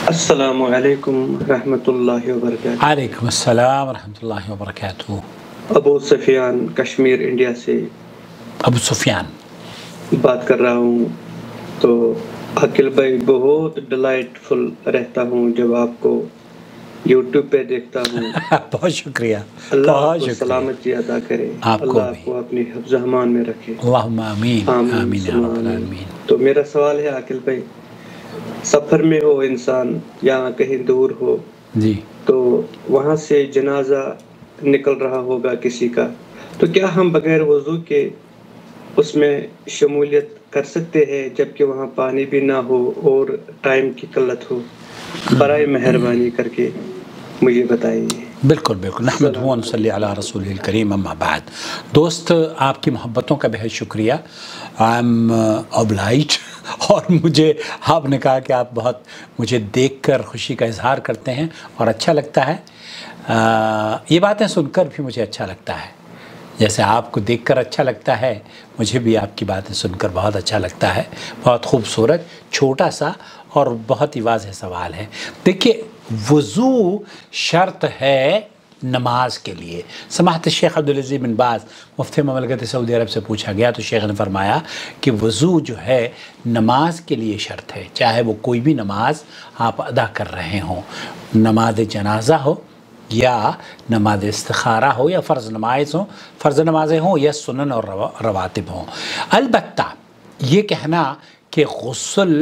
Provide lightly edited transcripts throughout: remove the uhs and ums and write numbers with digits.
السلام علیکم رحمۃ اللہ وبرکاتہ۔ وعلیکم السلام ورحمۃ اللہ وبرکاتہ۔ ابو سفیان کشمیر انڈیا سے ابو سفیان بات کر رہا ہوں۔ تو عاقل بھائی بہت ڈلائٹ فل رہتا ہوں جب آپ کو یوٹیوب پہ دیکھتا ہوں۔ بہت شکریہ، اللہ آپ بہت کو شکریہ۔ سلامتی عطا کرے، آپ کو اللہ آپ بھی، کو اپنی حفظ امان میں رکھے، اللہم آمین آمین یا رب آمین۔ العالمین۔ تو میرا سوال ہے عاقل بھائی، سفر میں ہو انسان یا کہیں دور ہو جی تو وہاں سے جنازہ نکل رہا ہوگا کسی کا، تو کیا ہم بغیر وضو کے اس میں شمولیت کر سکتے ہیں جبکہ وہاں پانی بھی نہ ہو اور ٹائم کی قلت ہو؟ برائے مہربانی کر کے مجھے بتائیے۔ بالکل بالکل، نحمدہ و نصلی علی رسول الکریم، اما بعد۔ دوست، آپ کی محبتوں کا بہت شکریہ، آئی ایم اوبلائٹ، اور مجھے آپ نے کہا کہ آپ بہت مجھے دیکھ کر خوشی کا اظہار کرتے ہیں اور اچھا لگتا ہے۔ یہ باتیں سن کر بھی مجھے اچھا لگتا ہے، جیسے آپ کو دیکھ کر اچھا لگتا ہے، مجھے بھی آپ کی باتیں سن کر بہت اچھا لگتا ہے۔ بہت خوبصورت، چھوٹا سا اور بہت ہی واضح سوال ہے۔ دیکھیے، وضو شرط ہے نماز کے لیے۔ سماحت شیخ عبدالعزیز بن باز مفتی مملکت سعودی عرب سے پوچھا گیا تو شیخ نے فرمایا کہ وضو جو ہے نماز کے لیے شرط ہے، چاہے وہ کوئی بھی نماز آپ ادا کر رہے ہوں، نماز جنازہ ہو یا نماز استخارہ ہو یا فرض نمازیں ہوں یا سنن اور رواتب ہوں۔ البتہ یہ کہنا کہ غسل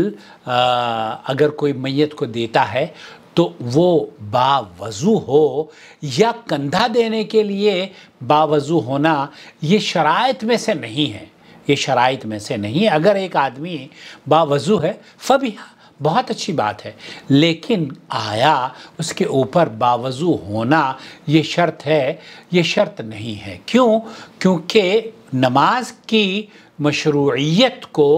اگر کوئی میت کو دیتا ہے تو وہ باوضو ہو یا کندھا دینے کے لیے باوضو ہونا، یہ شرائط میں سے نہیں ہے، یہ شرائط میں سے نہیں۔ اگر ایک آدمی باوضو ہے فبیہا، بہت اچھی بات ہے، لیکن آیا اس کے اوپر باوضو ہونا یہ شرط ہے؟ یہ شرط نہیں ہے۔ کیوں؟ کیونکہ نماز کی مشروعیت کو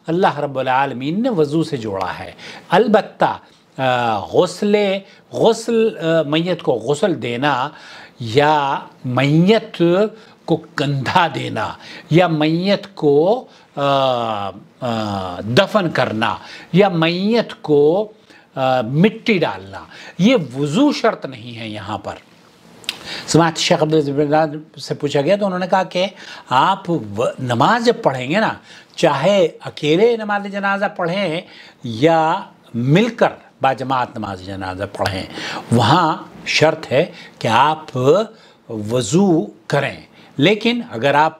اللہ رب العالمین نے وضو سے جوڑا ہے۔ البتہ غسل میت کو غسل دینا یا میت کو کندھا دینا یا میت کو دفن کرنا یا میت کو مٹی ڈالنا، یہ وضو شرط نہیں ہے یہاں پر۔ سماحت شیخ عبدالعزیز بن باز سے پوچھا گیا تو انہوں نے کہا کہ آپ نماز جب پڑھیں گے نا، چاہے اکیلے نماز جنازہ پڑھیں یا مل کر باجماعت نماز جنازہ پڑھیں، وہاں شرط ہے کہ آپ وضو کریں۔ لیکن اگر آپ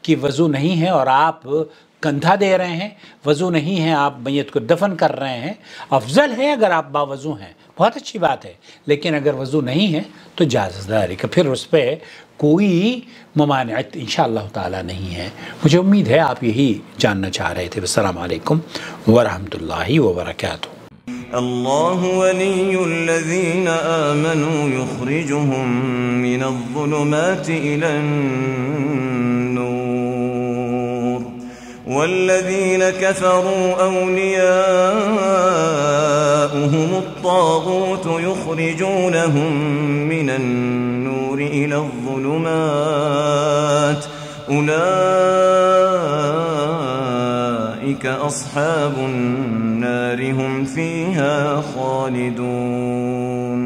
کی وضو نہیں ہے اور آپ کندھا دے رہے ہیں، وضو نہیں ہے، آپ میت کو دفن کر رہے ہیں، افضل ہے اگر آپ باوضو ہیں، بہت اچھی بات ہے۔ لیکن اگر وضو نہیں ہے تو جائز ذالک، پھر اس پہ کوئی ممانعت انشاءاللہ تعالی نہیں ہے۔ مجھے امید ہے آپ یہی جاننا چاہ رہے تھے۔ السلام علیکم ورحمۃ اللہ وبرکاتہ۔ اللہ ولی الذین آمنوا یخرجهم من الظلمات إلى النور والذین كفروا أولیاؤهم الطاغوت یخرجونهم من النور إلى الظلمات أولئك أصحاب النار هم فيها خالدون۔